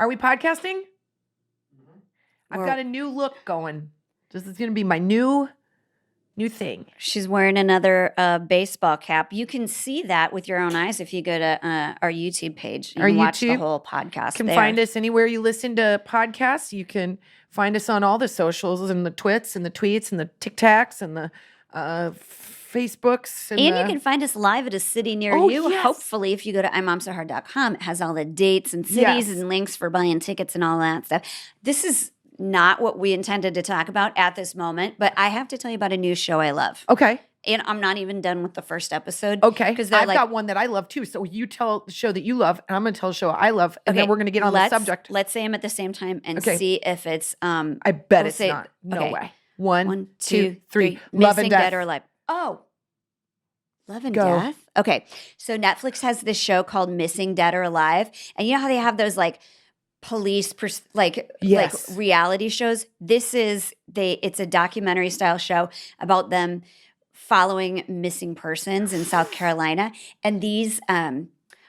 Are we podcasting? I've got a new look going. This is going to be my new thing. She's wearing another baseball cap. You can see that with your own eyes if you go to our YouTube page. You can watch the whole podcast. You can find us anywhere you listen to podcasts. You can find us on all the socials and the twits and the tweets and the TikToks and the Facebooks. And you can find us live at a city near you. Yes. Hopefully, if you go to IMOMSOHARD.com, it has all the dates and cities and links for buying tickets and all that stuff. This is not what we intended to talk about at this moment, but I have to tell you about a new show I love. Okay. And I'm not even done with the first episode. Okay. Because I've got one that I love too. So you tell the show that you love, and I'm going to tell the show I love, and then we're going to get on the subject. Let's say them at the same time and see if it's. I bet it's not. No way. One, two, three. Love and Death. Dead or Alive. Oh. Love and Death? Okay. So Netflix has this show called Missing Dead or Alive. And you know how they have those like police like reality shows? This is it's a documentary style show about them following missing persons in South Carolina. And these oh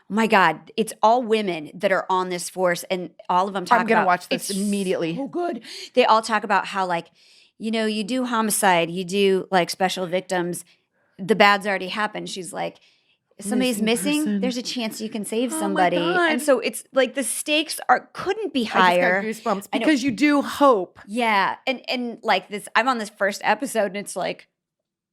my God, it's all women that are on this force, and all of them talk about— I'm going to watch this immediately. Oh, good. They all talk about how, like, you know, you do homicide, you do like special victims, the bad's already happened. She's like, if somebody's missing, there's a chance you can save somebody. And so it's like the stakes couldn't be higher. I just got goosebumps because you do hope. Yeah. And like this, I'm on this first episode, and it's like,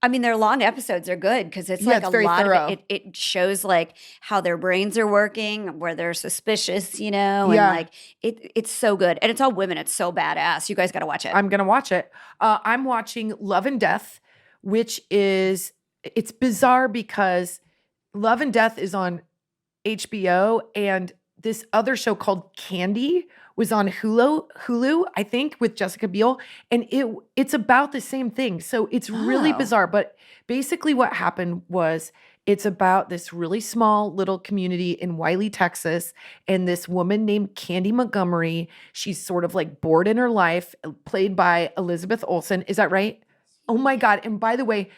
I mean, their long episodes are good because it's like a lot thorough. Of it. It shows like how their brains are working, where they're suspicious, you know, and like it's so good. And it's all women. It's so badass. You guys got to watch it. I'm going to watch it. I'm watching Love and Death, which it's bizarre because Love and Death is on HBO, and this other show called Candy was on Hulu, I think, with Jessica Biel, and it's about the same thing. So it's really bizarre, but basically what happened was it's about this really small little community in Wiley, Texas, and this woman named Candy Montgomery. She's sort of like bored in her life, played by Elizabeth Olsen. Is that right? Oh my God. And by the way,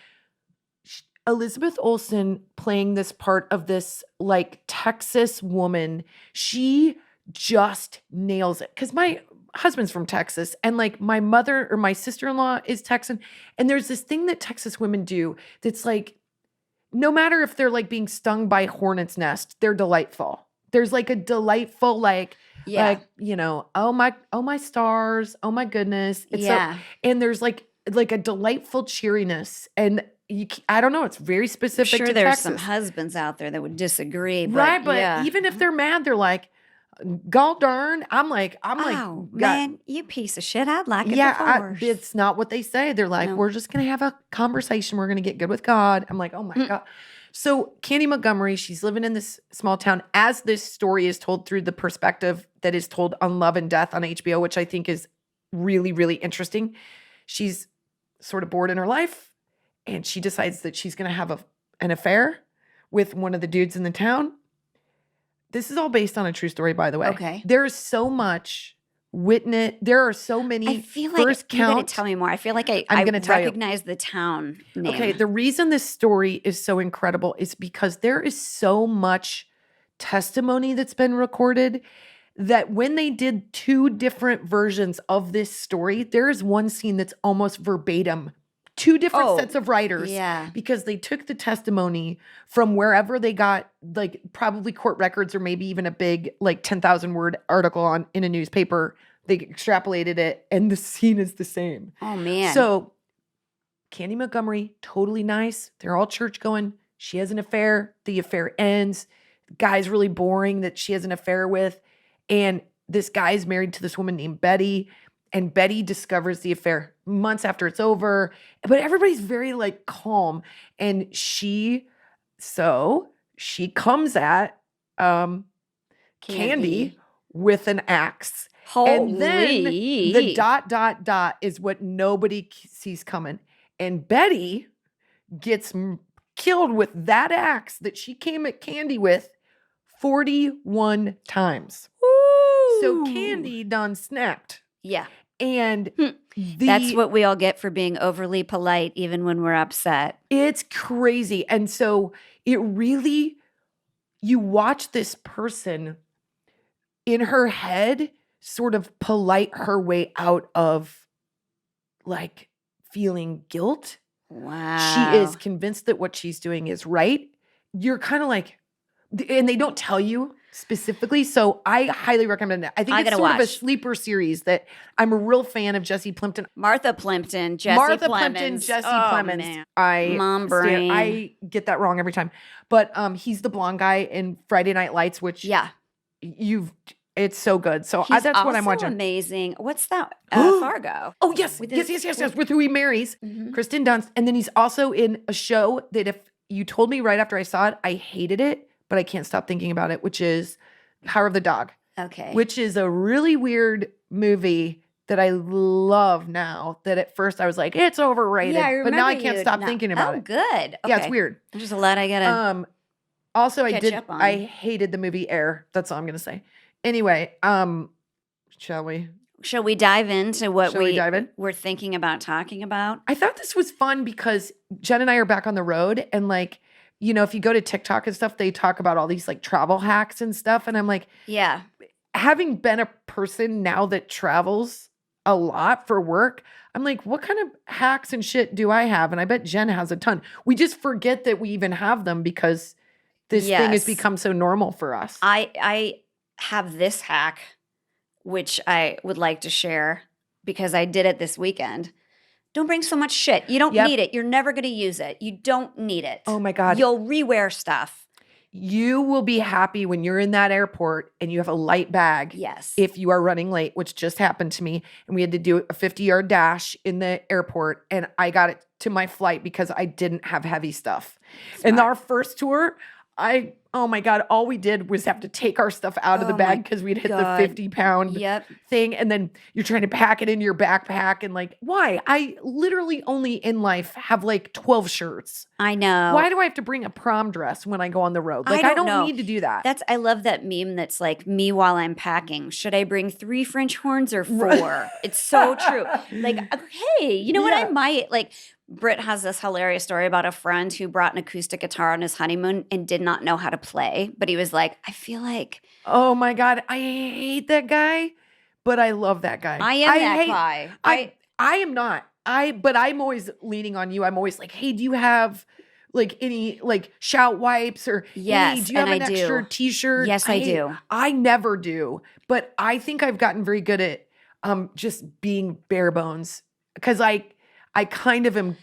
Elizabeth Olsen playing this part of this like Texas woman, she just nails it. Because my husband's from Texas, and like my mother or my sister-in-law is Texan. And there's this thing that Texas women do that's like, no matter if they're like being stung by a hornet's nest, they're delightful. There's like a delightful, like, you know, oh my stars, oh my goodness. It's and there's like a delightful cheeriness. And I don't know. It's very specific to Texas. There's some husbands out there that would disagree. But right, but even if they're mad, they're like, "God darn!" I'm like, oh man, you piece of shit! I'd like it divorced. It's not what they say. They're like, we're just gonna have a conversation. We're gonna get good with God. I'm like, oh my God. So Candy Montgomery, she's living in this small town. As this story is told through the perspective that is told on Love and Death on HBO, which I think is really, really interesting. She's sort of bored in her life, and she decides that she's going to have an affair with one of the dudes in the town. This is all based on a true story, by the way. Okay. There is so much witness. There are so many. I feel like you're going to tell me more. I feel like I recognize the town name. Okay. The reason this story is so incredible is because there is so much testimony that's been recorded that when they did two different versions of this story, there is one scene that's almost verbatim. Two different sets of writers. Yeah. Because they took the testimony from wherever they got, like probably court records or maybe even a big like 10,000 word article in a newspaper. They extrapolated it, and the scene is the same. Oh man. So Candy Montgomery, totally nice. They're all church going. She has an affair. The affair ends. The guy's really boring that she has an affair with. And this guy is married to this woman named Betty. And Betty discovers the affair months after it's over. But everybody's very like calm. And she comes at Candy with an axe. Holy. And then the ... is what nobody sees coming. And Betty gets killed with that axe that she came at Candy with 41 times. Ooh. So Candy done snapped. Yeah. And that's what we all get for being overly polite, even when we're upset. It's crazy. And so it really, you watch this person in her head sort of polite her way out of like feeling guilt. Wow. She is convinced that what she's doing is right. You're kind of like, and they don't tell you specifically. So I highly recommend it. I think it's sort of a sleeper series that I'm a real fan of. Jesse Plimpton. Martha Plimpton, Jesse Plemons. Jesse Plemons. Man. Mom brain. I get that wrong every time. But he's the blonde guy in Friday Night Lights, which it's so good. So that's what I'm watching. Amazing. What's that? Fargo. Oh, yes. Yes. With who he marries. Kristen Dunst. And then he's also in a show that if you told me right after I saw it, I hated it, but I can't stop thinking about it, which is Power of the Dog. Okay. Which is a really weird movie that I love now, that at first I was like, it's overrated. Yeah, but now I can't stop thinking about it. Good. Okay. Yeah, it's weird. There's a lot I gotta also I hated the movie Air. That's all I'm gonna say. Anyway, shall we dive into what we're thinking about talking about? I thought this was fun because Jen and I are back on the road, and like, you know, if you go to TikTok and stuff, they talk about all these like travel hacks and stuff. And I'm like, yeah, having been a person now that travels a lot for work, I'm like, what kind of hacks and shit do I have? And I bet Jen has a ton. We just forget that we even have them because this thing has become so normal for us. I have this hack, which I would like to share because I did it this weekend. Don't bring so much shit. You don't need it. You're never going to use it. You don't need it. Oh my God. You'll rewear stuff. You will be happy when you're in that airport and you have a light bag. Yes. If you are running late, which just happened to me. And we had to do a 50-yard dash in the airport. And I got it to my flight because I didn't have heavy stuff. Smart. And our first tour, oh my God, all we did was have to take our stuff out of the bag because we'd hit the 50-pound thing. And then you're trying to pack it into your backpack. And like, why? I literally only in life have like 12 shirts. I know. Why do I have to bring a prom dress when I go on the road? Like, I don't need to do that. I love that meme that's like, me while I'm packing. Should I bring 3 French horns or 4? It's so true. Like, hey, you know what? I might like... Britt has this hilarious story about a friend who brought an acoustic guitar on his honeymoon and did not know how to play. But he was like, I feel like... Oh my God, I hate that guy, but I love that guy. I am that guy. I am not. But I'm always leaning on you. I'm always like, hey, do you have like any like shout wipes or hey, do you have an extra t-shirt? Yes, I do. I never do. But I think I've gotten very good at just being bare bones because I kind of am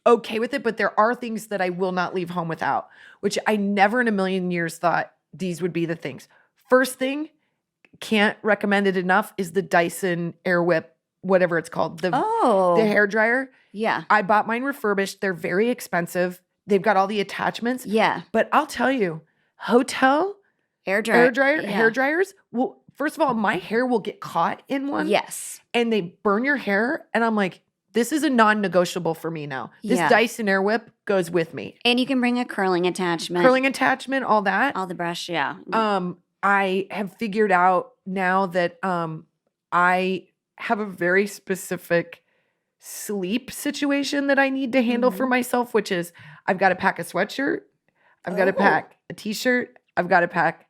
okay with it, but there are things that I will not leave home without, which I never in a million years thought these would be the things. First thing, can't recommend it enough, is the Dyson Airwhip, whatever it's called. The hair dryer. Yeah. I bought mine refurbished. They're very expensive. They've got all the attachments. Yeah. But I'll tell you, hotel hair dryers, well, first of all, my hair will get caught in one. Yes. And they burn your hair. And I'm like, this is a non-negotiable for me now. This Dyson Airwhip goes with me. And you can bring a curling attachment. All that. All the brush, yeah. I have figured out now that I have a very specific sleep situation that I need to handle for myself, which is I've got to pack a sweatshirt. I've got to pack a t-shirt. I've got to pack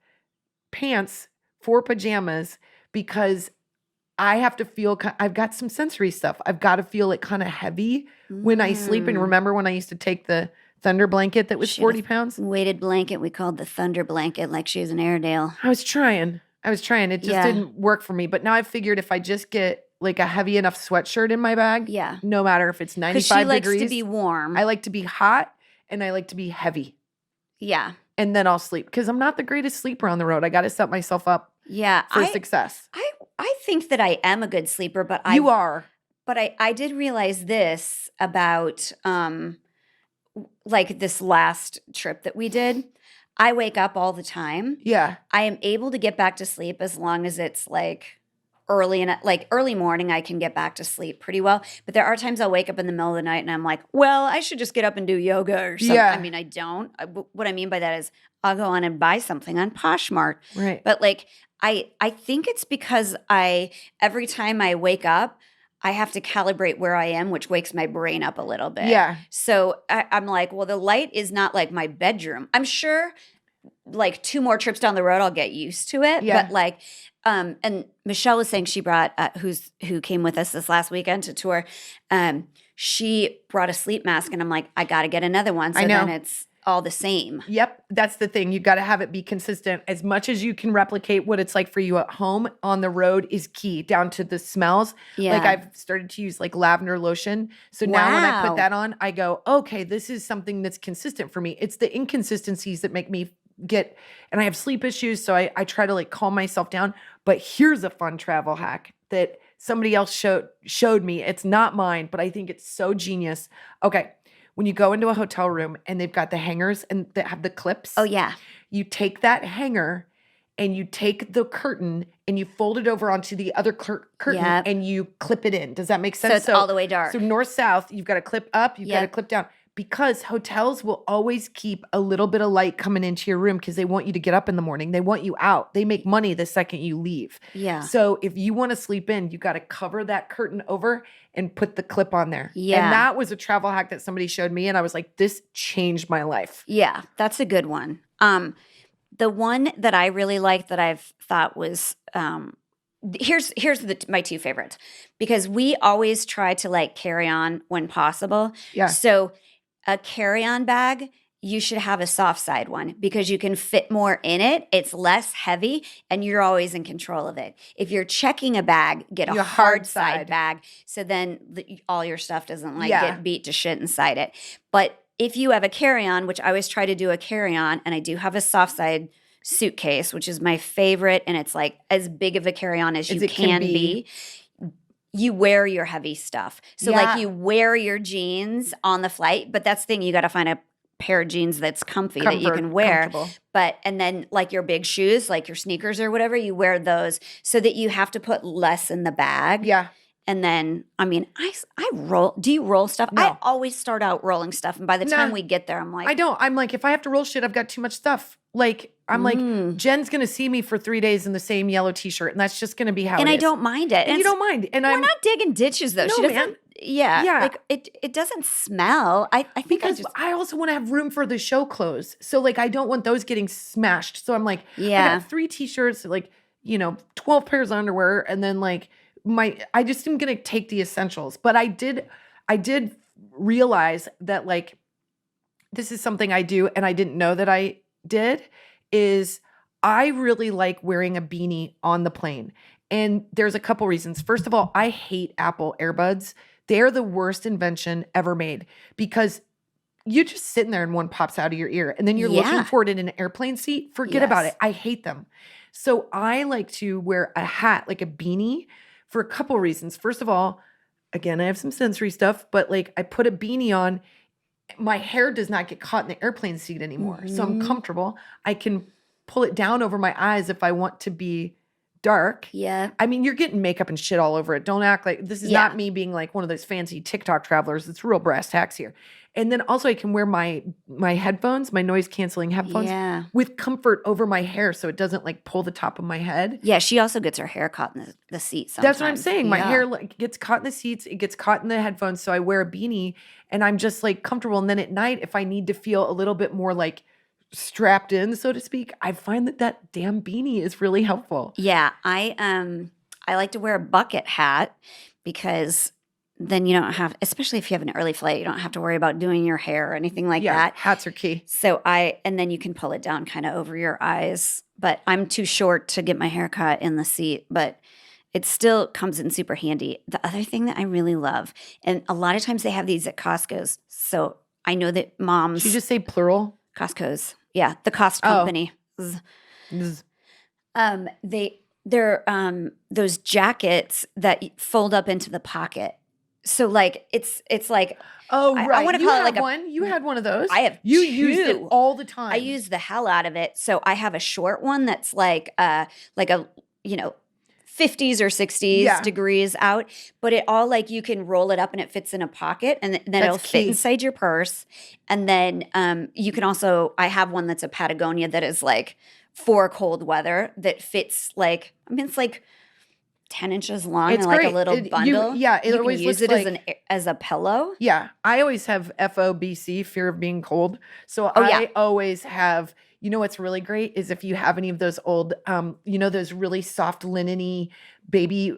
pants for pajamas because I have to feel, I've got some sensory stuff. I've got to feel it kind of heavy when I sleep. And remember when I used to take the Thunder blanket that was 40 pounds? Weighted blanket. We called the Thunder blanket like she was an Airedale. I was trying. It just didn't work for me. But now I've figured if I just get like a heavy enough sweatshirt in my bag, no matter if it's 95 degrees. Because she likes to be warm. I like to be hot and I like to be heavy. Yeah. And then I'll sleep because I'm not the greatest sleeper on the road. I got to set myself up for success. I think that I am a good sleeper, but you are. But I did realize this about like this last trip that we did. I wake up all the time. Yeah. I am able to get back to sleep as long as it's like early morning. I can get back to sleep pretty well. But there are times I'll wake up in the middle of the night and I'm like, well, I should just get up and do yoga or something. Yeah. I mean, I don't. What I mean by that is I'll go on and buy something on Poshmark. Right. But like I think it's because every time I wake up, I have to calibrate where I am, which wakes my brain up a little bit. Yeah. So I'm like, well, the light is not like my bedroom. I'm sure like 2 more trips down the road, I'll get used to it. Yeah. But like, and Michelle was saying she brought, who came with us this last weekend to tour. She brought a sleep mask, and I'm like, I got to get another one. So then it's all the same. Yep. That's the thing. You got to have it be consistent. As much as you can replicate what it's like for you at home, on the road is key, down to the smells. Yeah. Like I've started to use like lavender lotion. So now when I put that on, I go, okay, this is something that's consistent for me. It's the inconsistencies that make me and I have sleep issues. So I try to like calm myself down. But here's a fun travel hack that somebody else showed me. It's not mine, but I think it's so genius. Okay. When you go into a hotel room and they've got the hangers and that have the clips. Oh, yeah. You take that hanger and you take the curtain and you fold it over onto the other curtain and you clip it in. Does that make sense? So it's all the way dark. So north-south, you've got to clip up, you've got to clip down. Because hotels will always keep a little bit of light coming into your room because they want you to get up in the morning. They want you out. They make money the second you leave. Yeah. So if you want to sleep in, you got to cover that curtain over and put the clip on there. Yeah. And that was a travel hack that somebody showed me. And I was like, this changed my life. Yeah, that's a good one. The one that I really like that I've thought was here's my 2 favorites, because we always try to like carry on when possible. Yeah. So a carry-on bag, you should have a soft side one because you can fit more in it. It's less heavy and you're always in control of it. If you're checking a bag, get a hard side bag. So then all your stuff doesn't like get beat to shit inside it. But if you have a carry-on, which I always try to do a carry-on, and I do have a soft side suitcase, which is my favorite, and it's like as big of a carry-on as you can be. You wear your heavy stuff. So like you wear your jeans on the flight, but that's the thing, you got to find a pair of jeans that's comfy that you can wear. But and then like your big shoes, like your sneakers or whatever, you wear those so that you have to put less in the bag. Yeah. And then, I mean, I roll. Do you roll stuff? No. I always start out rolling stuff. And by the time we get there, I'm like. I don't. I'm like, if I have to roll shit, I've got too much stuff. Like, I'm like, Jen's going to see me for 3 days in the same yellow t-shirt. And that's just going to be how it is. And I don't mind it. And you don't mind. And we're not digging ditches, though. No, she doesn't. Yeah. Like, it doesn't smell. I think because I also want to have room for the show clothes. So, like, I don't want those getting smashed. So I'm like, I got 3 t-shirts, like, 12 pairs of underwear. And then, like, I just am going to take the essentials. But I did realize that, like, this is something I do and I didn't know that I did, is I really like wearing a beanie on the plane. And there's a couple reasons. First of all, I hate Apple AirBuds. They're the worst invention ever made because you're just sitting there and one pops out of your ear and then you're looking for it in an airplane seat. Forget about it. I hate them. So I like to wear a hat, like a beanie, for a couple reasons. First of all, again, I have some sensory stuff, but like I put a beanie on, my hair does not get caught in the airplane seat anymore. So I'm comfortable. I can pull it down over my eyes if I want to be dark. Yeah. I mean, you're getting makeup and shit all over it. Don't act like this is not me being like one of those fancy TikTok travelers. It's real brass tacks here. And then also I can wear my headphones, my noise canceling headphones with comfort over my hair so it doesn't like pull the top of my head. Yeah, she also gets her hair caught in the seat sometimes. That's what I'm saying. My hair like gets caught in the seats, it gets caught in the headphones, so I wear a beanie and I'm just like comfortable. And then at night, if I need to feel a little bit more like strapped in, so to speak, I find that damn beanie is really helpful. Yeah, I like to wear a bucket hat because then you don't have, especially if you have an early flight, you don't have to worry about doing your hair or anything like that. Hats are key. So and then you can pull it down kind of over your eyes. But I'm too short to get my hair cut in the seat, but it still comes in super handy. The other thing that I really love, and a lot of times they have these at Costco's. So I know that moms. Did you just say plural? Costco's. Yeah, the Cost Company. They're those jackets that fold up into the pocket. So like it's like right. I want to call it like one. You had one of those. I have. You used it all the time. I use the hell out of it. So I have a short one that's like a 50s or 60s degrees out, but it all like you can roll it up and it fits in a pocket and then it'll fit inside your purse. And then you can also, I have one that's a Patagonia that is like for cold weather that fits like, I mean, it's like 10 inches long It's and like great. a little bundle. Yeah, it you always can use looks it like as a pillow. Yeah, I always have FOBC, fear of being cold. So Oh, yeah. I always have, you know what's really great is if you have any of those old, those really soft linen-y baby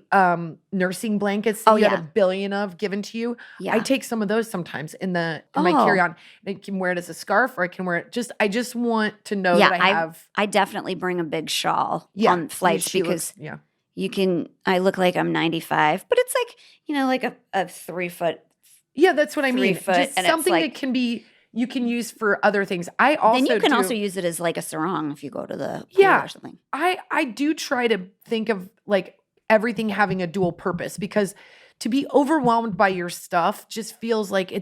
nursing blankets that Oh, you had yeah. a billion of given to you. Yeah. I take some of those sometimes in my carry-on. I can wear it as a scarf or I can wear it I just want to know that I have. I definitely bring a big shawl Yeah, on flights because I look like I'm 95, but it's like, a 3 foot. Yeah, that's what I mean. 3 foot, Just and something it's that you can use for other things. I also then you can also use it as like a sarong if you go to the pool or something. I do try to think of like everything having a dual purpose because to be overwhelmed by your stuff just feels like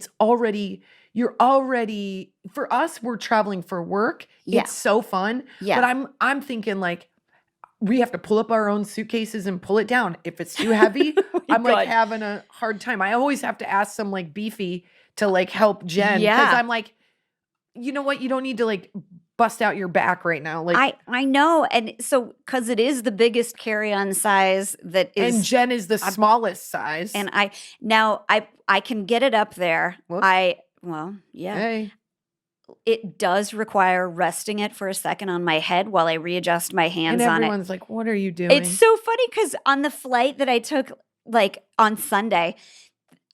you're already for us, we're traveling for work. Yeah. It's so fun. Yeah. But I'm thinking like we have to pull up our own suitcases and pull it down. If it's too heavy, I'm like having a hard time. I always have to ask some like beefy to like help Jen. Because I'm like, you know what? You don't need to like bust out your back right now. Like I know. And so because it is the biggest carry-on size that is. And Jen is the smallest size. And I can get it up there. Whoops. Yeah. Hey. It does require resting it for a second on my head while I readjust my hands on it. And everyone's like, what are you doing? It's so funny because on the flight that I took like on Sunday,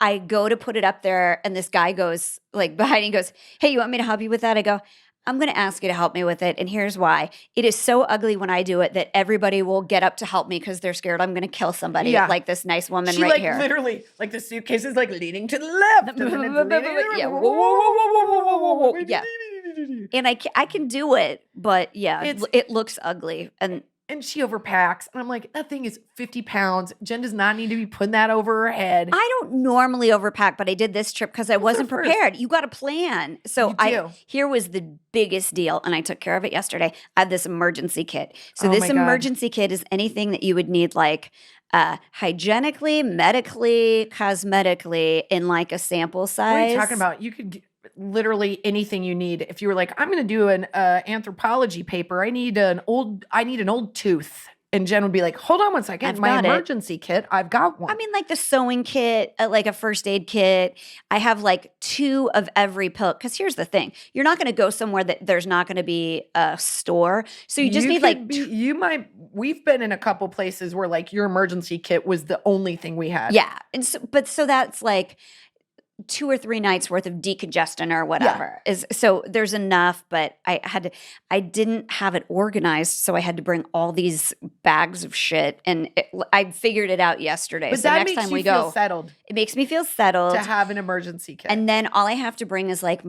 I go to put it up there and this guy goes like behind me goes, hey, you want me to help you with that? I go, I'm going to ask you to help me with it. And here's why. It is so ugly when I do it that everybody will get up to help me because they're scared I'm going to kill somebody. Yeah. Like this nice woman she right like here. Literally, like the suitcase is like leaning to the left. Yeah. Whoa. Yeah. And I can do it, but yeah, it looks ugly. And she overpacks. And I'm like, that thing is 50 pounds. Jen does not need to be putting that over her head. I don't normally overpack, but I did this trip because I wasn't prepared. You got to plan. So here was the biggest deal, and I took care of it yesterday. I had this emergency kit. So this emergency kit is anything that you would need like hygienically, medically, cosmetically in like a sample size. What are you talking about? You could literally anything you need. If you were like, I'm going to do an anthropology paper, I need an old tooth. And Jen would be like, hold on one second. My emergency kit, I've got one. I mean, like the sewing kit, like a first aid kit. I have like 2 of every pill. Because here's the thing. You're not going to go somewhere that there's not going to be a store. So you just need like. We've been in a couple places where like your emergency kit was the only thing we had. Yeah. And so that's like 2 or 3 nights worth of decongestant or whatever so there's enough, but I didn't have it organized. So I had to bring all these bags of shit and I figured it out yesterday. But so that next makes time you we feel go, settled. It makes me feel settled to have an emergency kit. And then all I have to bring is like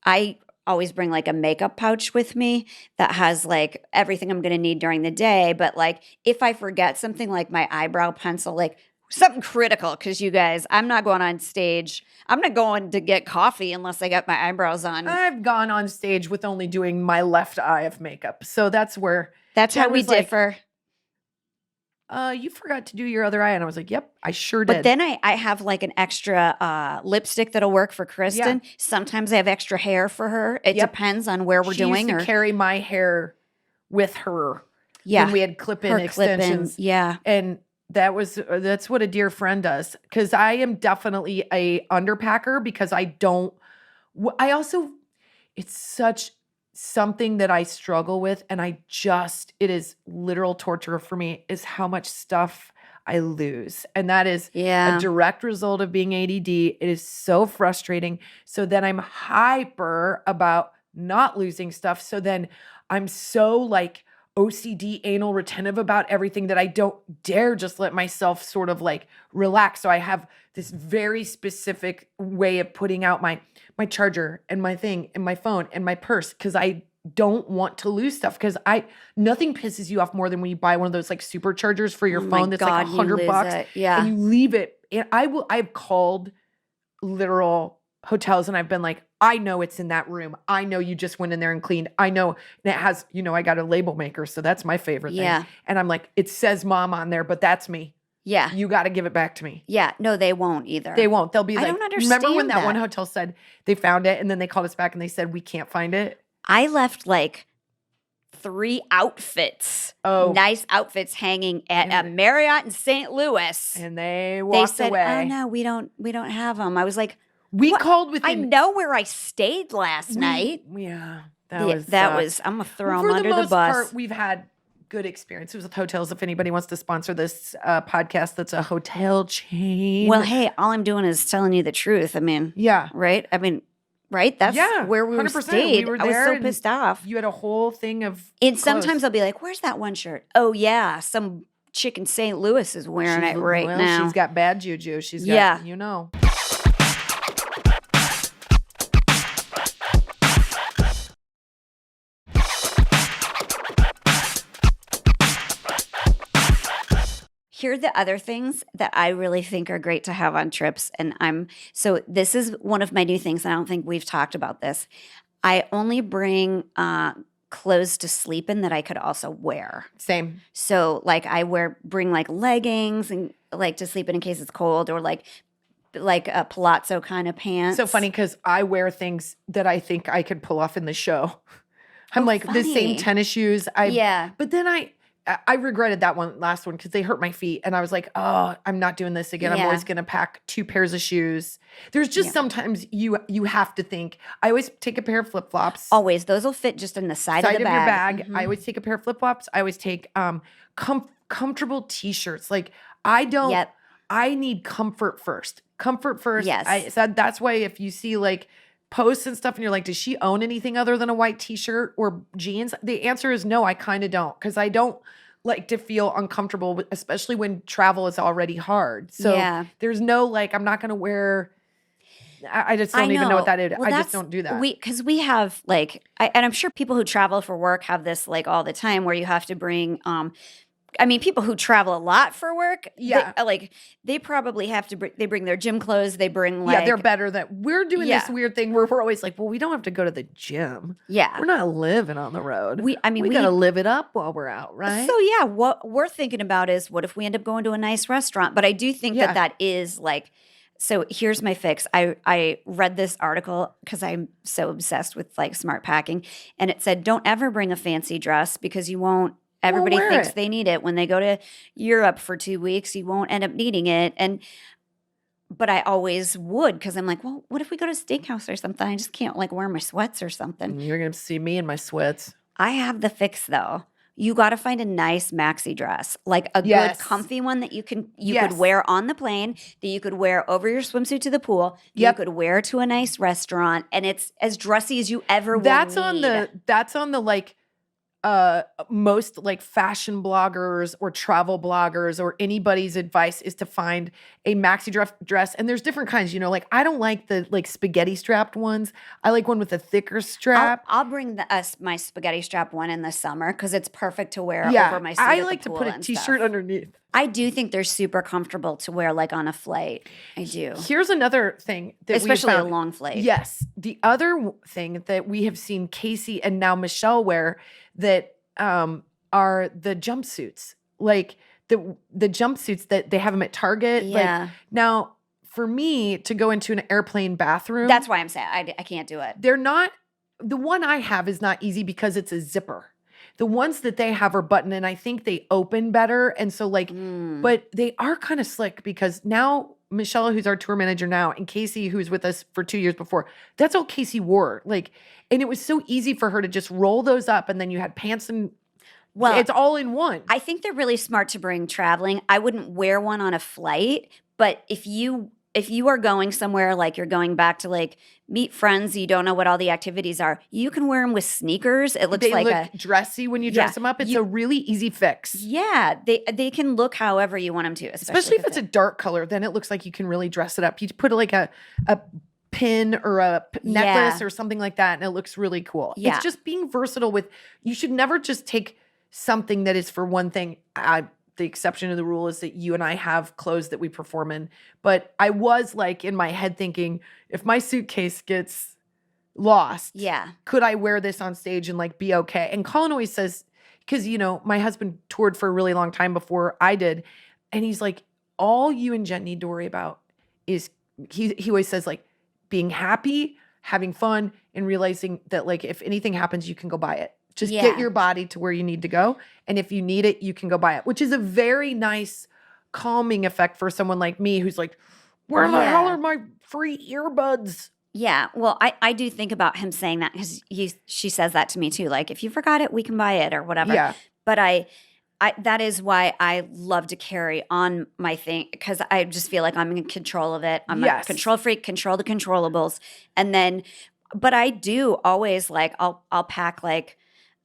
I always bring like a makeup pouch with me that has like everything I'm going to need during the day. But like if I forget something like my eyebrow pencil, like something critical, because you guys, I'm not going on stage. I'm not going to get coffee unless I got my eyebrows on. I've gone on stage with only doing my left eye of makeup. So that's how we differ. You forgot to do your other eye. And I was like, yep, I sure did. But then I have like an extra lipstick that'll work for Kristin. Yeah. Sometimes I have extra hair for her. It depends on where we're doing. She used to carry my hair with her. Yeah. When we had clip-in extensions. Yeah. And that's what a dear friend does. Because I am definitely a underpacker because it's such something that I struggle with. And it is literal torture for me is how much stuff I lose. And that is a direct result of being ADD. It is so frustrating. So then I'm hyper about not losing stuff. So then I'm so like OCD anal retentive about everything that I don't dare just let myself sort of like relax. So I have this very specific way of putting out my charger and my thing and my phone and my purse because I don't want to lose stuff because nothing pisses you off more than when you buy one of those like superchargers for your phone that's like $100 and you leave it. And I've called literal hotels and I've been like, I know it's in that room. I know you just went in there and cleaned. I know. And it has, I got a label maker. So that's my favorite thing. And I'm like, it says mom on there, but that's me. Yeah. You got to give it back to me. Yeah. No, they won't either. They won't. They'll be like, I don't understand remember when that one hotel said they found it and then they called us back and they said, we can't find it? I left like 3 outfits, Oh. nice outfits hanging at a Marriott in St. Louis. And they walked said, away. "Oh no, we don't have them." I was like, We what? called within. I know where I stayed last night. Yeah, That was. I'm gonna throw them under the bus. For the most part, we've had good experiences with hotels. If anybody wants to sponsor this podcast, that's a hotel chain. Well, hey, all I'm doing is telling you the truth. I mean, yeah, right. I mean, right. That's where we 100%. Stayed. I was so pissed off. You had a whole thing of. And sometimes I'll be like, "Where's that one shirt?" Oh yeah, some chick in St. Louis is wearing it right now. She's got bad juju. She's got, you know. Here are the other things that I really think are great to have on trips. And so this is one of my new things. And I don't think we've talked about this. I only bring clothes to sleep in that I could also wear. Same. So like bring like leggings and like to sleep in case it's cold, or like a palazzo kind of pants. So funny because I wear things that I think I could pull off in the show. I'm like funny. the same tennis shoes. But then I regretted that last one because they hurt my feet. And I was like, oh, I'm not doing this again. I'm always going to pack 2 pairs of shoes. There's just sometimes you have to think. I always take a pair of flip-flops. Always. Those will fit just in the side of the your bag. Mm-hmm. I always take a pair of flip-flops. I always take comfortable T-shirts. Like I need comfort first. Comfort first. Yes. I said that's why if you see like posts and stuff and you're like, does she own anything other than a white T-shirt or jeans? The answer is no, I kind of don't, because I don't like to feel uncomfortable, especially when travel is already hard. So there's no like, I'm not going to wear, I just don't even know what that is. Well, I just don't do that. Because we have like, and I'm sure people who travel for work have this like all the time where you have to bring, people who travel a lot for work, they probably have to they bring their gym clothes. They bring like, they're better that we're doing this weird thing where we're always like, well, we don't have to go to the gym. Yeah. We're not living on the road. We got to live it up while we're out, right? So what we're thinking about is what if we end up going to a nice restaurant? But I do think that is like, so here's my fix. I read this article because I'm so obsessed with like smart packing, and it said, don't ever bring a fancy dress because you won't. Everybody thinks they need it. When they go to Europe for 2 weeks, you won't end up needing it. But I always would, because I'm like, well, what if we go to a steakhouse or something? I just can't like wear my sweats or something. You're going to see me in my sweats. I have the fix though. You got to find a nice maxi dress, like a good comfy one that you could wear on the plane, that you could wear over your swimsuit to the pool, that you could wear to a nice restaurant, and it's as dressy as you ever will need. That's on the like most like fashion bloggers or travel bloggers or anybody's advice is to find a maxi dress. And there's different kinds, like I don't like the like spaghetti strapped ones. I like one with a thicker strap. I'll bring my spaghetti strap one in the summer because it's perfect to wear over my suit. I like to put a t-shirt underneath. I do think they're super comfortable to wear like on a flight. I do. Here's another thing that especially a long flight. Yes. The other thing that we have seen Casey and now Michelle wear that are the jumpsuits, like the jumpsuits that they have them at Target. Yeah. Like, now, for me to go into an airplane bathroom, that's why I'm saying I can't do it. They're not. The one I have is not easy because it's a zipper. The ones that they have are button, and I think they open better. And so like, but they are kind of slick because now Michelle, who's our tour manager now, and Casey, who's with us for 2 years before, that's all Casey wore. Like, and it was so easy for her to just roll those up, and then you had pants and it's all in one. I think they're really smart to bring traveling. I wouldn't wear one on a flight, but if you are going somewhere, like you're going back to like meet friends, you don't know what all the activities are, you can wear them with sneakers. It looks dressy when you dress them up. It's a really easy fix. Yeah, they can look however you want them to, especially if it's a dark color. Then it looks like you can really dress it up. You put like a pin or a necklace or something like that, and it looks really cool. Yeah. It's just being versatile you should never just take something that is for one thing. The exception to the rule is that you and I have clothes that we perform in. But I was like in my head thinking, if my suitcase gets lost, could I wear this on stage and like be okay? And Colin always says, because my husband toured for a really long time before I did, and he's like, all you and Jen need to worry about is he always says like being happy, having fun, and realizing that like if anything happens, you can go buy it. Just get your body to where you need to go. And if you need it, you can go buy it, which is a very nice calming effect for someone like me who's like, where the hell are my free earbuds? Yeah. Well, I do think about him saying that because she says that to me too. Like, if you forgot it, we can buy it or whatever. Yeah. But I that is why I love to carry on my thing, because I just feel like I'm in control of it. I'm a control freak, control the controllables. And then, but I do always like, I'll pack like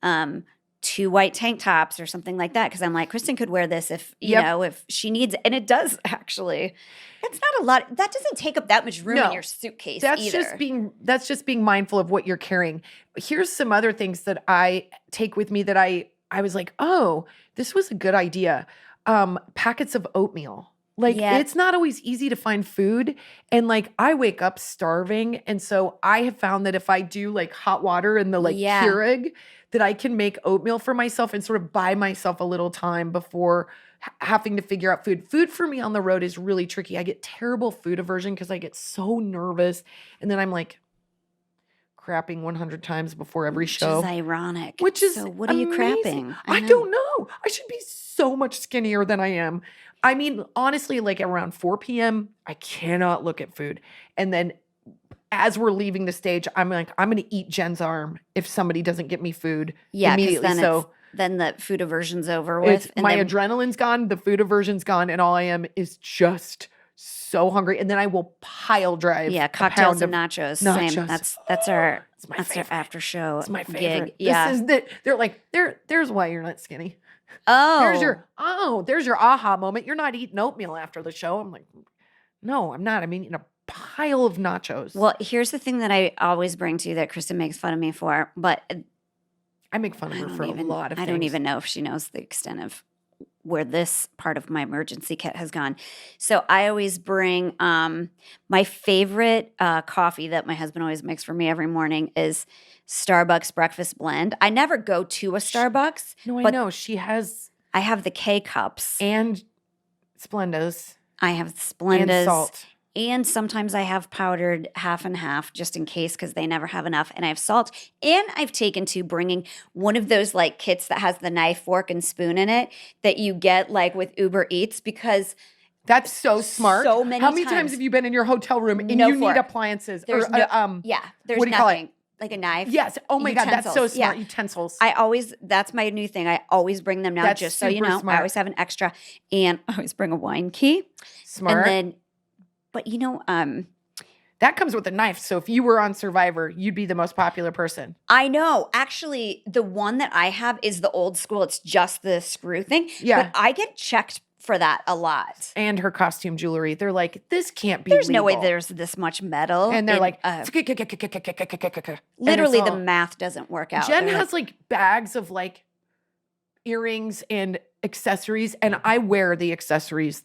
2 white tank tops or something like that, because I'm like, Kristin could wear this if, you know, if she needs it. And it does actually. It's not a lot. That doesn't take up that much room in your suitcase either. That's just being mindful of what you're carrying. Here's some other things that I take with me that I was like, oh, this was a good idea. Packets of oatmeal. Like, it's not always easy to find food. And like, I wake up starving. And so I have found that if I do like hot water and the like Keurig, that I can make oatmeal for myself and sort of buy myself a little time before having to figure out food. Food for me on the road is really tricky. I get terrible food aversion because I get so nervous. And then I'm like crapping 100 times before every show. Which is ironic. So what are you crapping? I don't know. I should be so much skinnier than I am. I mean, honestly, like around 4 p.m., I cannot look at food. And then as we're leaving the stage, I'm like, I'm going to eat Jen's arm if somebody doesn't get me food immediately. Then the food aversion's over with. And my adrenaline's gone, the food aversion's gone, and all I am is just so hungry. And then I will pile drive. Yeah, cocktails and nachos. Same. That's our after show. It's my favorite. Gig. Yeah. They're like, there's why you're not skinny. Oh. There's your aha moment. You're not eating oatmeal after the show. I'm like, no, I'm not. I'm eating a pile of nachos. Well, here's the thing that I always bring to you that Kristin makes fun of me for, but I make fun of her for a lot of things. I don't even know if she knows the extent of where this part of my emergency kit has gone. So I always bring my favorite coffee that my husband always makes for me every morning is Starbucks breakfast blend. I never go to a Starbucks. No, I know. I have the K cups. And Splendas. I have Splendas. And salt. And sometimes I have powdered half and half just in case, because they never have enough. And I have salt. And I've taken to bringing one of those like kits that has the knife, fork, and spoon in it that you get like with Uber Eats, because that's so smart. So many How many times have you been in your hotel room and you need appliances? There's there's what do you call it? Like a knife. Yes. Oh my God, that's so smart. Yeah. Utensils. That's my new thing. I always bring them now, that's just so you know. Smart. I always have an extra, and I always bring a wine key. Smart. And then, but you know, that comes with a knife. So if you were on Survivor, you'd be the most popular person. I know. Actually, the one that I have is the old school. It's just the screw thing. Yeah. But I get checked for that a lot. And her costume jewelry. They're like, this can't be There's legal. no way there's this much metal. And they're like, literally the math doesn't work out. Jen has like bags of like earrings and accessories, and I wear the accessories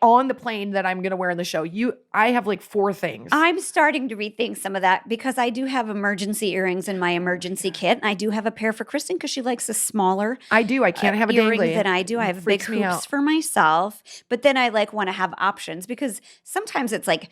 on the plane that I'm going to wear in the show. I have like 4 things. I'm starting to rethink some of that, because I do have emergency earrings in my emergency kit, and I do have a pair for Kristin because she likes a smaller. I do. I can't have a earring dangly. than I do. I have big hoops for myself, but then I like want to have options, because sometimes it's like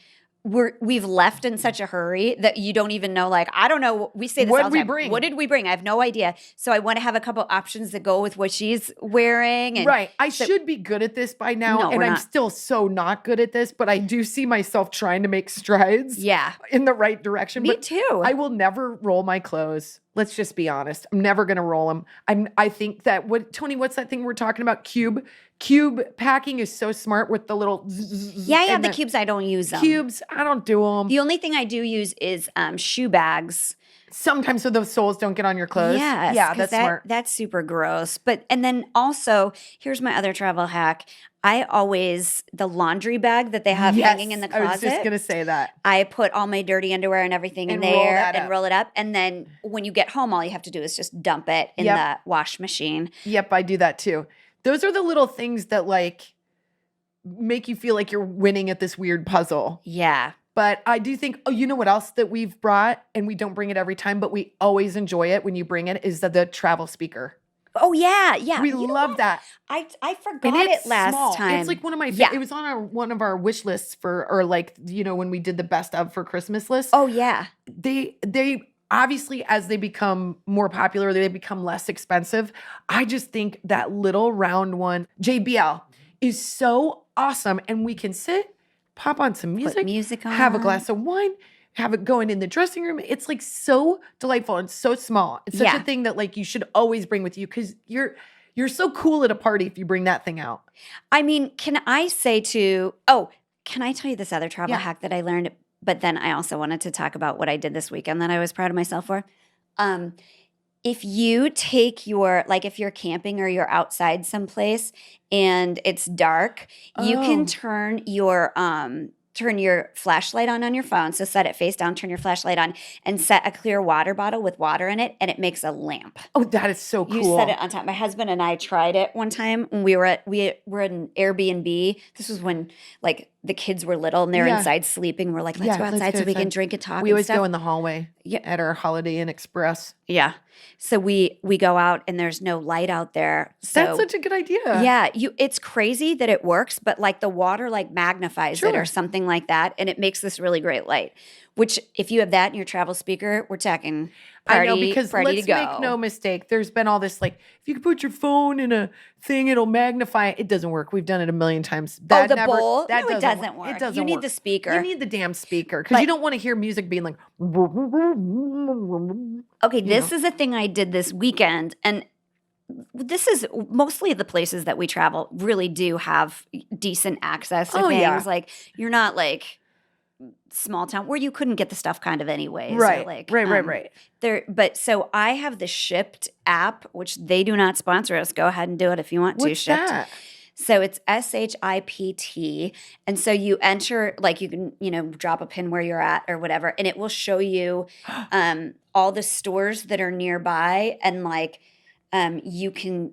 we've left in such a hurry that you don't even know, like, I don't know. We say this all the time. Bring? What did we bring? I have no idea. So I want to have a couple options that go with what she's wearing. And right. I should be good at this by now. And I'm still so not good at this, but I do see myself trying to make strides in the right direction. Me too. I will never roll my clothes. Let's just be honest. I'm never going to roll them. I think that Tony, what's that thing we're talking about? Cube packing is so smart with the little I have the cubes. I don't use them. Cubes, I don't do them. The only thing I do use is shoe bags. Sometimes so those soles don't get on your clothes. Yes, yeah, that's smart. That's super gross. And then also, here's my other travel hack. The laundry bag that they have hanging in the closet. I was just going to say that. I put all my dirty underwear and everything in there and roll it up. And then when you get home, all you have to do is just dump it in the wash machine. Yep, I do that too. Those are the little things that like make you feel like you're winning at this weird puzzle. Yeah. But I do think, you know what else that we've brought, and we don't bring it every time, but we always enjoy it when you bring it, is the travel speaker. Oh, yeah, yeah. We love that. I forgot it last time. It's like one of my it was on one of our wish lists when we did the best of for Christmas list. Oh, yeah. They obviously, as they become more popular, they become less expensive. I just think that little round one, JBL, is so awesome. And we can sit, pop on some music on. Have a glass of wine, have it going in the dressing room. It's like so delightful and so small. It's such a thing that like you should always bring with you because you're so cool at a party if you bring that thing out. I mean, can I say can I tell you this other travel hack that I learned? But then I also wanted to talk about what I did this weekend that I was proud of myself for. If you take if you're camping or you're outside someplace and it's dark, you can turn your flashlight on your phone. So set it face down, turn your flashlight on, and set a clear water bottle with water in it, and it makes a lamp. Oh, that is so cool. You set it on top. My husband and I tried it one time when we were at an Airbnb. This was when like the kids were little and they were inside sleeping. We're like, let's go outside so we can drink and talk. We always go in the hallway at our Holiday Inn Express. Yeah. So we go out and there's no light out there. So, that's such a good idea. Yeah. It's crazy that it works, but like the water like magnifies it or something like that. And it makes this really great light, which if you have that in your travel speaker, we're talking party, I know, because let's make no mistake. There's been all this like, if you can put your phone in a thing, it'll magnify it. It doesn't work. We've done it a million times. Bowl? No, it doesn't work. It doesn't You need work. the speaker. You need the damn speaker because you don't want to hear music being like. Okay, this is a thing I did this weekend, and this is mostly the places that we travel really do have decent access to things. Yeah. Like you're not like small town where you couldn't get the stuff kind of anyways. Right, like, right. But so I have the Shipt app, which they do not sponsor us. Go ahead and do it if you want to. What's that? So it's SHIPT. And so you enter, like you can, drop a pin where you're at or whatever, and it will show you all the stores that are nearby, and like you can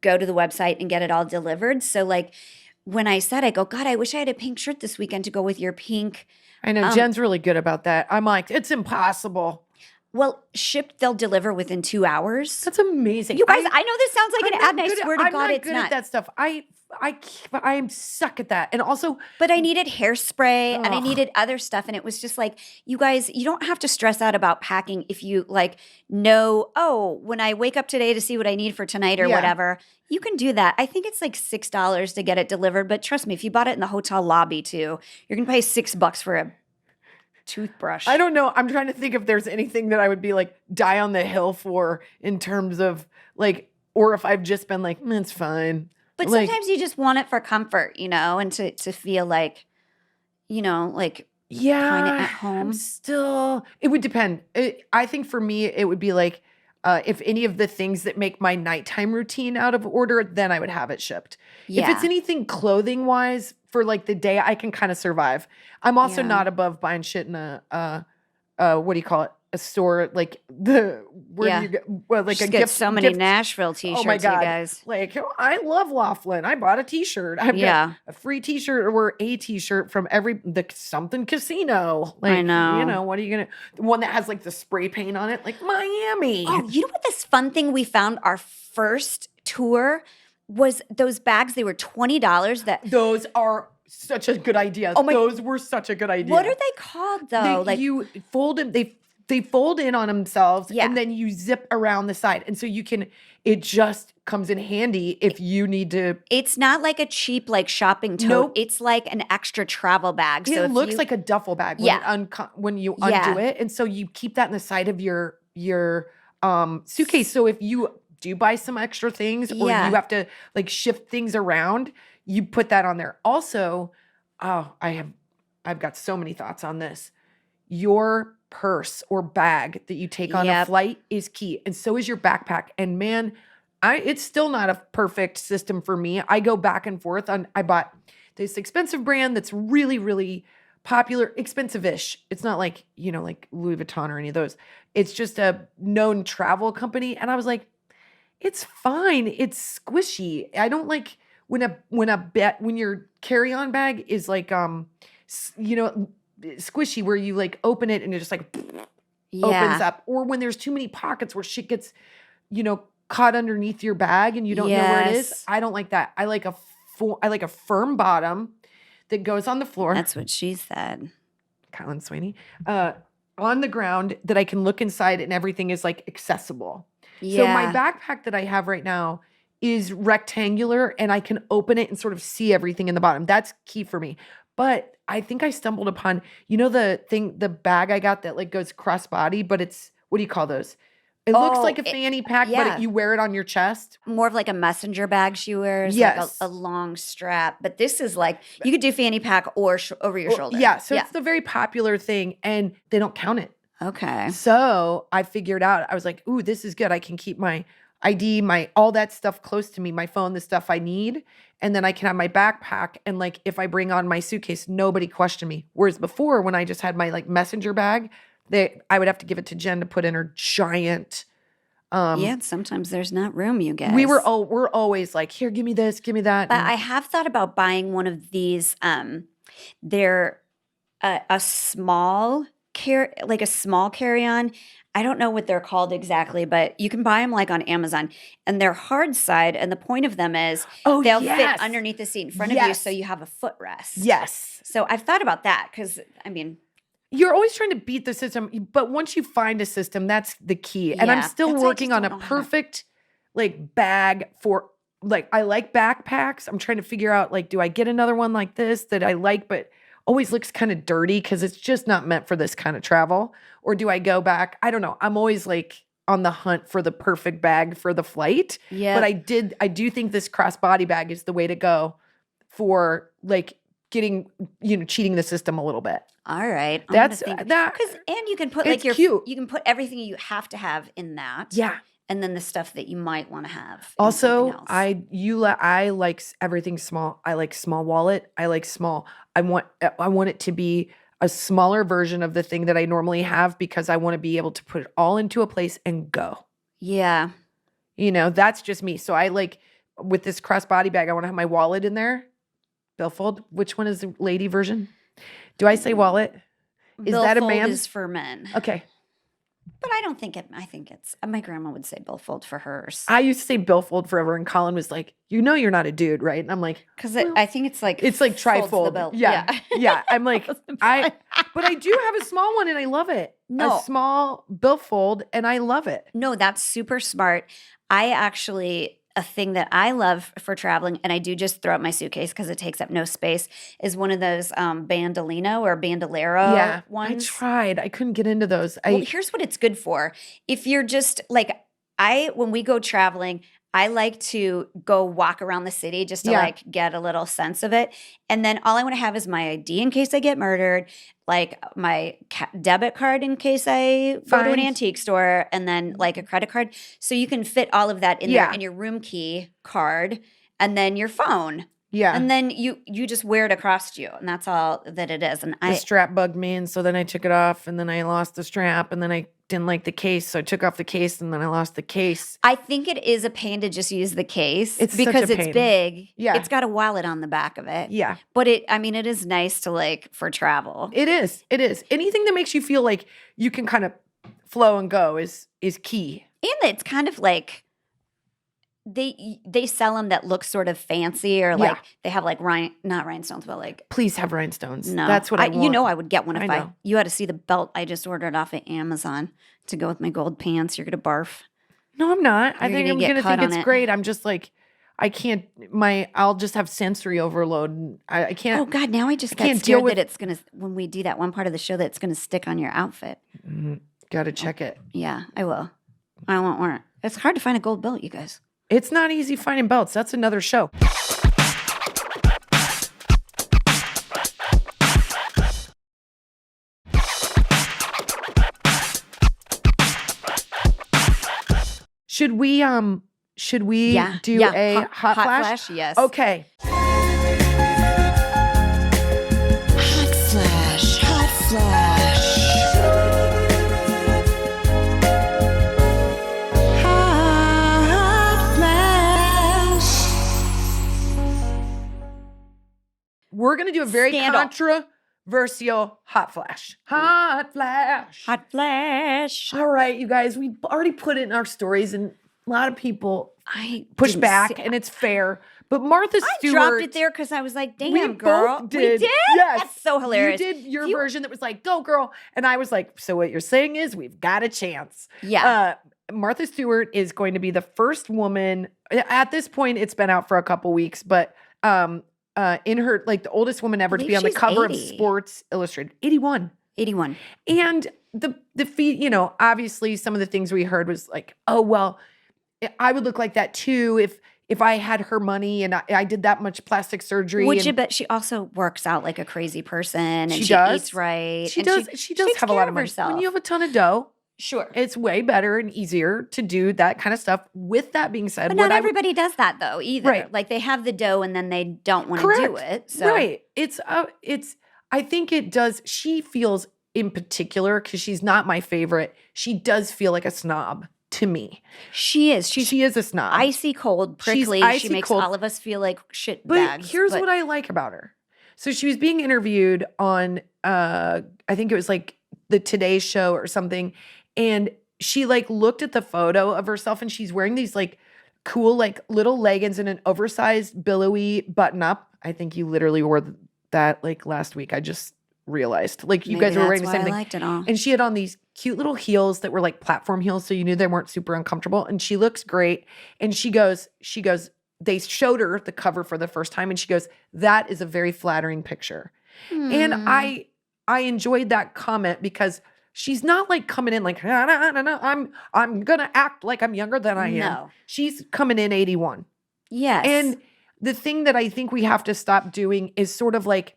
go to the website and get it all delivered. So like when I said, I go, God, I wish I had a pink shirt this weekend to go with your pink. I know Jen's really good about that. I'm like, it's impossible. Well, Shipt, they'll deliver within 2 hours. That's amazing. You guys, I know this sounds like an ad, and I swear to God, it's not. I'm not good at that stuff. I'm stuck at that. And also, but I needed hairspray and I needed other stuff. And it was just like, you guys, you don't have to stress out about packing if you like know, when I wake up today to see what I need for tonight or whatever, you can do that. I think it's like $6 to get it delivered. But trust me, if you bought it in the hotel lobby too, you're going to pay $6 for a toothbrush. I don't know. I'm trying to think if there's anything that I would be like die on the hill for in terms of like, or if I've just been like, it's fine. But like, sometimes you just want it for comfort, and to feel like, like kind of at home. It would depend. I think for me, it would be like, if any of the things that make my nighttime routine out of order, then I would have it shipped. Yeah. If it's anything clothing wise for like the day, I can kind of survive. I'm also not above buying shit in a what do you call it? A store like do you get like just a get gift? So many Nashville t-shirts, oh my God. You guys. Like I love Laughlin. I bought a t-shirt. I've got a free t-shirt or a t-shirt from something casino. Like, I know. What are you gonna? The one that has like the spray paint on it, like Miami. Oh, you know what? This fun thing we found our first tour was those bags. They were $20. Those are such a good idea. Those were such a good idea. What are they called though? You fold them. They fold in on themselves and then you zip around the side. And so it just comes in handy if you need to. It's not like a cheap like shopping tote. Nope. It's like an extra travel bag. So it looks like a duffel bag when you undo it. And so you keep that in the side of your suitcase. So if you do buy some extra things or you have to like shift things around, you put that on there. Also, I've got so many thoughts on this. Your purse or bag that you take on a flight is key. And so is your backpack. And man, it's still not a perfect system for me. I go back and forth I bought this expensive brand that's really, really popular, expensive-ish. It's not like, like Louis Vuitton or any of those. It's just a known travel company. And I was like, it's fine. It's squishy. I don't like when your carry-on bag is like, squishy where you like open it and it just like opens up, or when there's too many pockets where shit gets caught underneath your bag and you don't know where it is. I don't like that. I like a firm bottom that goes on the floor. That's what she said. Colin Sweeney. on the ground that I can look inside and everything is like accessible. Yeah. So my backpack that I have right now is rectangular and I can open it and sort of see everything in the bottom. That's key for me. But I think I stumbled upon, the bag I got that like goes crossbody, but it's, what do you call those? It looks like a fanny pack, but you wear it on your chest. More of like a messenger bag she wears, like a long strap. But this is like, you could do fanny pack or over your shoulder. Yeah, so it's the very popular thing, and they don't count it. Okay. So I figured out, I was like, ooh, this is good. I can keep my ID, all that stuff close to me, my phone, the stuff I need. And then I can have my backpack. And like, if I bring on my suitcase, nobody questioned me. Whereas before, when I just had my like messenger bag, I would have to give it to Jen to put in her giant. Sometimes there's not room, you guys. We're always like, here, give me this, give me that. But I have thought about buying one of these. They're a small carry-on. I don't know what they're called exactly, but you can buy them like on Amazon, and they're hard side. And the point of them is they'll fit underneath the seat in front of you, so you have a footrest. Yes. So I've thought about that because you're always trying to beat the system, but once you find a system, that's the key. And I'm still working on a perfect like bag for like, I like backpacks. I'm trying to figure out like, do I get another one like this that I like, but always looks kind of dirty because it's just not meant for this kind of travel? Or do I go back? I don't know. I'm always like on the hunt for the perfect bag for the flight. Yeah. But I do think this crossbody bag is the way to go for like getting, cheating the system a little bit. All right. That's that. And you can put like cute. You can put everything you have to have in that. Yeah. And then the stuff that you might want to have. Also, I like everything small. I like small wallet. I like small. I want it to be a smaller version of the thing that I normally have because I want to be able to put it all into a place and go. Yeah. That's just me. So I like with this crossbody bag, I want to have my wallet in there. Billfold. Which one is the lady version? Do I say wallet? Is that a man? Billfold is for men. Okay. But I don't think it. I think it's. My grandma would say billfold for hers. I used to say billfold forever, and Colin was like, "You're not a dude, right?" And I'm like, because I think it's like trifold. Yeah. I'm like, but I do have a small one, and I love it. No. A small billfold, and I love it. No, that's super smart. A thing that I love for traveling, and I do just throw out my suitcase because it takes up no space, is one of those bandolino or bandolero ones. I tried. I couldn't get into those. Well, here's what it's good for. If you're just like, when we go traveling, I like to go walk around the city just to like get a little sense of it. And then all I want to have is my ID in case I get murdered, like my debit card in case I go to an antique store, and then like a credit card. So you can fit all of that in there, and your room key card, and then your phone. Yeah. And then you just wear it across you, and that's all that it is. And the strap bugged me, and so then I took it off, and then I lost the strap, and then I didn't like the case, so I took off the case, and then I lost the case. I think it is a pain to just use the case because it's big. Yeah. It's got a wallet on the back of it. Yeah. But it is nice to like for travel. It is. Anything that makes you feel like you can kind of flow and go is key. And it's kind of like they sell them that look sort of fancy, or like they have like not rhinestones, but like, please have rhinestones. No, that's what I want. I would get one if you had to see the belt I just ordered off of Amazon to go with my gold pants. You're gonna barf. No, I'm not. I think I'm gonna think it's great. I'm just like, I can't. I'll just have sensory overload. And I can't. Oh God! Now I just got scared that it's gonna, when we do that one part of the show, that it's gonna stick on your outfit. Got to check it. Yeah, I will. I won't wear it. It's hard to find a gold belt, you guys. It's not easy finding belts. That's another show. Should we do a hot flash? Yes. Okay. Hot flash. We're going to do a very controversial hot flash. Hot flash. Hot flash. All right, you guys, we already put it in our stories, and a lot of people push back, and it's fair. But Martha I Stewart dropped it there because I was like, damn, we girl. both did. We did? Yes. That's so hilarious. You did your version that was like, go girl. And I was like, so what you're saying is we've got a chance. Yeah. Martha Stewart is going to be the first woman. At this point, it's been out for a couple weeks, but in her, like the oldest woman ever to be on the cover 80. of Sports Illustrated. 81. 81. And the feet, obviously some of the things we heard was like, oh, well, I would look like that too if I had her money and I did that much plastic surgery. Would you? But she also works out like a crazy person, and she does. eats right. She and does. She does takes have a lot care of money. herself. When you have a ton of dough, Sure. it's way better and easier to do that kind of stuff. With that being said, But not everybody does that though either. Right. Like they have the dough and then they don't want to do it. So. Right. I think it does. She feels in particular, because she's not my favorite, she does feel like a snob to me. She is. She is a snob. Icy cold, prickly. Icy she makes cold. all of us feel like shit But bags. here's what I like about her. So she was being interviewed on, I think it was like the Today Show or something. And she like looked at the photo of herself and she's wearing these like cool, like little leggings and an oversized billowy button up. I think you literally wore that like last week. I just realized like you guys were wearing the same thing. I liked it all. And she had on these cute little heels that were like platform heels. So you knew they weren't super uncomfortable. And she looks great. And she goes, they showed her the cover for the first time. And she goes, that is a very flattering picture. And I enjoyed that comment because she's not like coming in like, no, I'm going to act like I'm younger than I am. No. She's coming in 81. Yes. And the thing that I think we have to stop doing is sort of like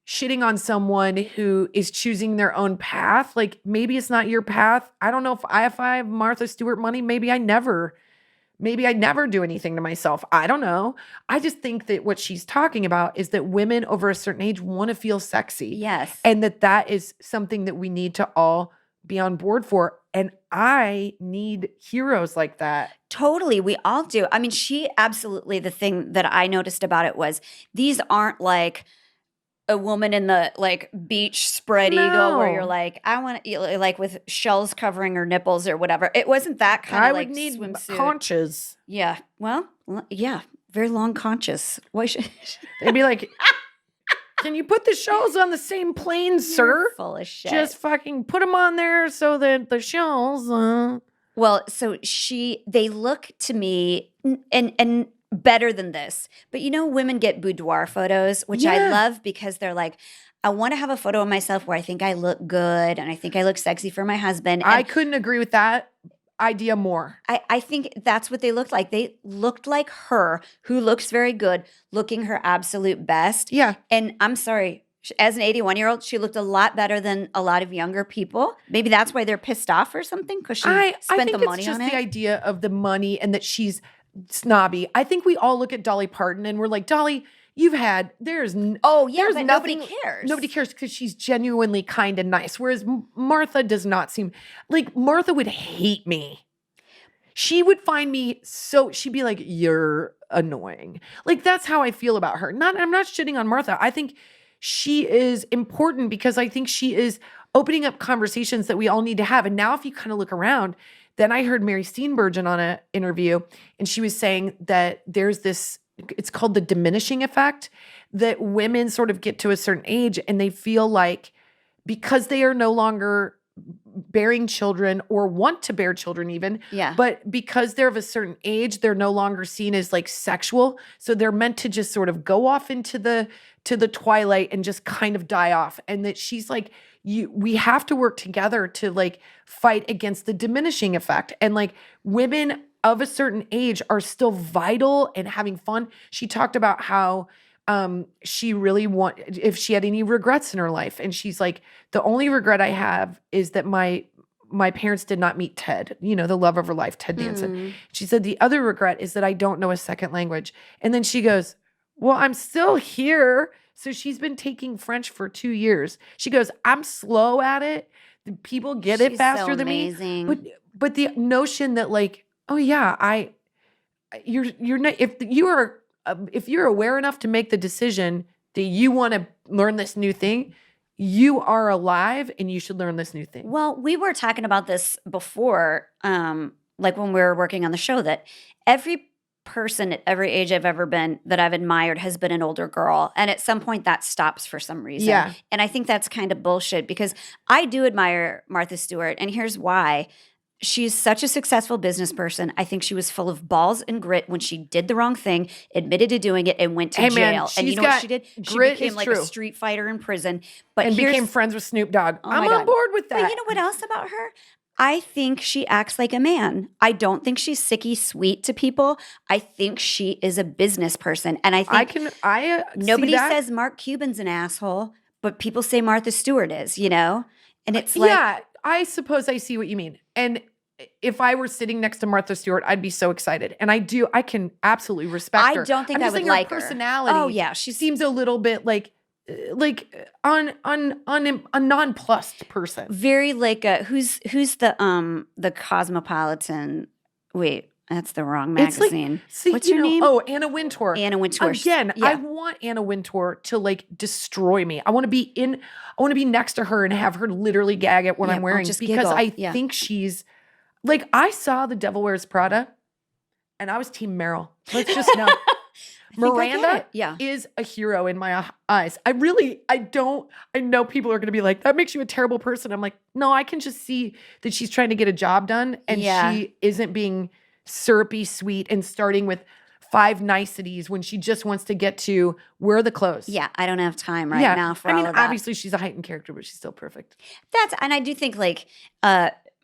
shitting on someone who is choosing their own path. Like maybe it's not your path. I don't know if I have Martha Stewart money, maybe I never do anything to myself. I don't know. I just think that what she's talking about is that women over a certain age want to feel sexy. Yes. And that is something that we need to all be on board for. And I need heroes like that. Totally. We all do. I mean, she absolutely, the thing that I noticed about it was these aren't like a woman in the like beach spread eagle where you're like, I want to like with shells covering her nipples or whatever. It wasn't that kind of like would need swimsuit. conches. Yeah. Well, yeah. Very long conches. Why should They'd be like, can you put the shells on the same plane, sir? You're full of shit. Just fucking put them on there so that the shells. Well, so they look to me and better than this. But women get boudoir photos, which I love because they're like, I want to have a photo of myself where I think I look good and I think I look sexy for my husband. And I couldn't agree with that idea more. I think that's what they looked like. They looked like her, who looks very good, looking her absolute best. Yeah. And I'm sorry, as an 81-year-old, she looked a lot better than a lot of younger people. Maybe that's why they're pissed off or something because she spent the money on it. I think it's just the idea of the money and that she's snobby. I think we all look at Dolly Parton and we're like, Dolly, but nobody cares. Nobody cares because she's genuinely kind and nice. Whereas Martha does not seem like Martha would hate me. She would find me she'd be like, you're annoying. Like that's how I feel about her. I'm not shitting on Martha. I think she is important because I think she is opening up conversations that we all need to have. And now if you kind of look around, then I heard Mary Steenburgen on an interview and she was saying that there's this, it's called the diminishing effect, that women sort of get to a certain age and they feel like because they are no longer bearing children or want to bear children even, but because they're of a certain age, they're no longer seen as like sexual. So they're meant to just sort of go off into the twilight and just kind of die off. And that she's like, we have to work together to like fight against the diminishing effect. And like women of a certain age are still vital and having fun. She talked about how she really if she had any regrets in her life. And she's like, the only regret I have is that my parents did not meet Ted, the love of her life, Ted Danson. She said, the other regret is that I don't know a second language. And then she goes, well, I'm still here. So she's been taking French for 2 years. She goes, I'm slow at it. People get it faster than me. But the notion that like, oh yeah, you're not, if you're aware enough to make the decision that you want to learn this new thing, you are alive and you should learn this new thing. Well, we were talking about this before, like when we were working on the show, that every person at every age I've ever been that I've admired has been an older girl. And at some point that stops for some reason. Yeah. And I think that's kind of bullshit because I do admire Martha Stewart. And here's why. She's such a successful business person. I think she was full of balls and grit when she did the wrong thing, admitted to doing it, and went to jail. And you know what she did? She became like a street fighter in prison. And became friends with Snoop Dogg. I'm on board with that. But you know what else about her? I think she acts like a man. I don't think she's sicky sweet to people. I think she is a business person. And I think nobody says Mark Cuban's an asshole, but people say Martha Stewart is, you know? And it's like— Yeah, I suppose I see what you mean. And if I were sitting next to Martha Stewart, I'd be so excited. And I can absolutely respect her. I don't think I'm I just would saying like her her. personality. Oh yeah, she seems a little bit like a nonplussed person. Very like who's the Cosmopolitan? Wait, that's the wrong magazine. What's her name? Oh, Anna Wintour. Anna Wintour. Again, yeah. I want Anna Wintour to like destroy me. I want to be next to her and have her literally gag at what I'm wearing because giggle. I think she's like, I saw The Devil Wears Prada and I was Team Meryl. Let's just know. Miranda is a hero in my eyes. I know people are going to be like, that makes you a terrible person. I'm like, no, I can just see that she's trying to get a job done and she isn't being syrupy sweet and starting with 5 niceties when she just wants to get to where are the clothes. Yeah, I don't have time now for all of that. Obviously she's a heightened character, but she's still perfect. And I do think like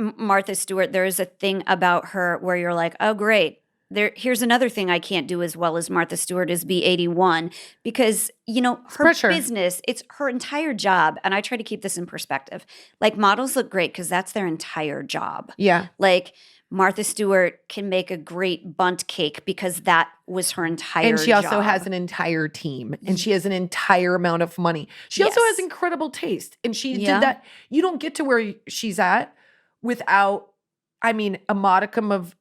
Martha Stewart, there is a thing about her where you're like, oh great. Here's another thing I can't do as well as Martha Stewart is be 81 because, you know, her business, it's her entire job. And I try to keep this in perspective. Like models look great because that's their entire job. Yeah. Like Martha Stewart can make a great bundt cake because that was her entire job. And she also has an entire team and she has an entire amount of money. She also has incredible taste. And she did that. You don't get to where she's at without, a modicum of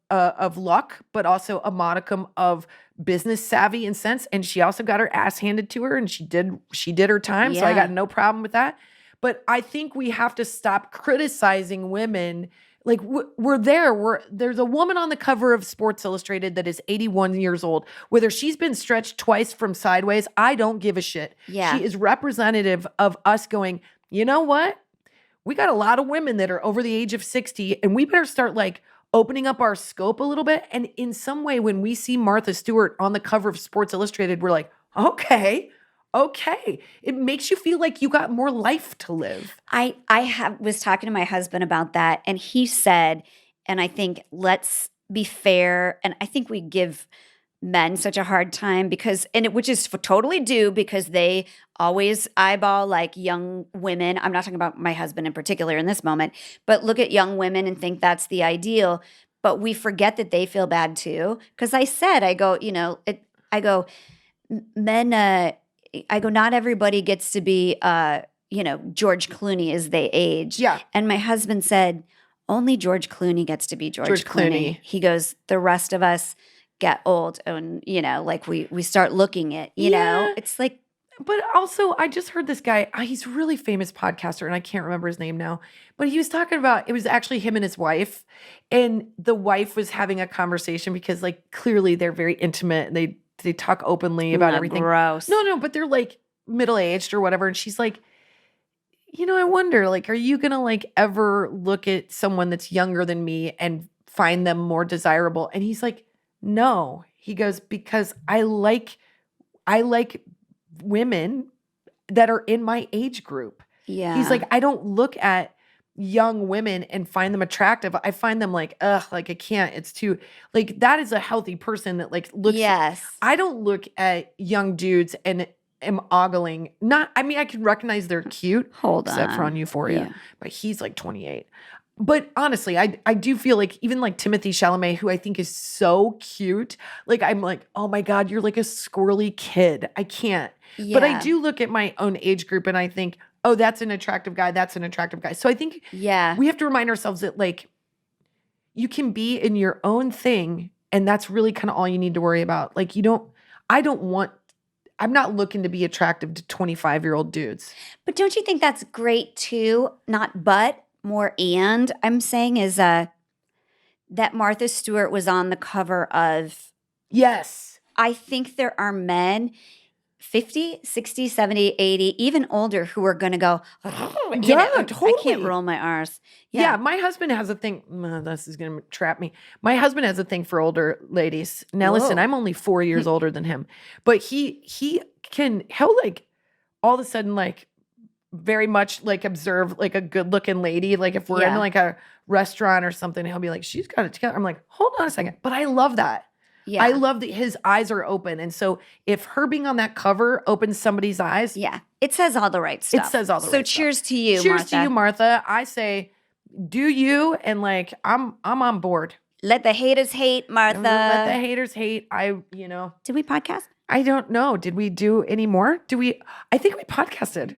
luck, but also a modicum of business savvy and sense. And she also got her ass handed to her and she did her time. So I got no problem with that. But I think we have to stop criticizing women. Like there's a woman on the cover of Sports Illustrated that is 81 years old. Whether she's been stretched twice from sideways, I don't give a shit. Yeah. She is representative of us going, you know what? We got a lot of women that are over the age of 60 and we better start like opening up our scope a little bit. And in some way, when we see Martha Stewart on the cover of Sports Illustrated, we're like, okay. It makes you feel like you got more life to live. I was talking to my husband about that and he said, and I think let's be fair. And I think we give men such a hard time which is totally due because they always eyeball like young women. I'm not talking about my husband in particular in this moment, but look at young women and think that's the ideal. But we forget that they feel bad too. Because not everybody gets to be, George Clooney as they age. Yeah. And my husband said, only George Clooney gets to be George Clooney. He goes, the rest of us get old and, like we start looking at, you know, it's like. But also, I just heard this guy, he's a really famous podcaster, and I can't remember his name now, but he was talking about, it was actually him and his wife, and the wife was having a conversation because, like, clearly they're very intimate, and they talk openly about everything. Gross. No, but they're, like, middle-aged or whatever, and she's like, I wonder, like, are you gonna, like, ever look at someone that's younger than me and find them more desirable? And he's like, no. He goes, because I like women that are in my age group. Yeah. He's like, I don't look at young women and find them attractive. I find them like, ugh, like I can't. It's too, like, that is a healthy person that like looks. Yes. I don't look at young dudes and am ogling. I can recognize they're cute. Except for on Euphoria. Yeah. But he's like 28. But honestly, I do feel like even like Timothée Chalamet, who I think is so cute, like I'm like, oh my God, you're like a squirrely kid. I can't. Yeah. But I do look at my own age group and I think, oh, that's an attractive guy. That's an attractive guy. So I think we have to remind ourselves that like you can be in your own thing and that's really kind of all you need to worry about. Like I'm not looking to be attractive to 25-year-old dudes. But don't you think that's great too? Not but. More I'm saying is that Martha Stewart was on the cover of Yes. I think there are men 50, 60, 70, 80, even older who are going to go, I totally. can't roll my R's. Yeah, my husband has a thing. This is going to trap me. My husband has a thing for older ladies. Now, listen, Whoa. I'm only 4 years older than him, but he'll like all of a sudden like very much like observe like a good looking lady. Like if we're in like a restaurant or something, he'll be like, she's got it together. I'm like, hold on a second. But I love that. Yeah. I love that his eyes are open. And so if her being on that cover opens somebody's eyes. Yeah. It says all the right stuff. It says all the right stuff. So cheers to you, Cheers Martha. to you, Martha. I say, do you, and like I'm on board. Let the haters hate, Martha. Let the haters hate. Did we podcast? I don't know. Did we do any more? I think we podcasted.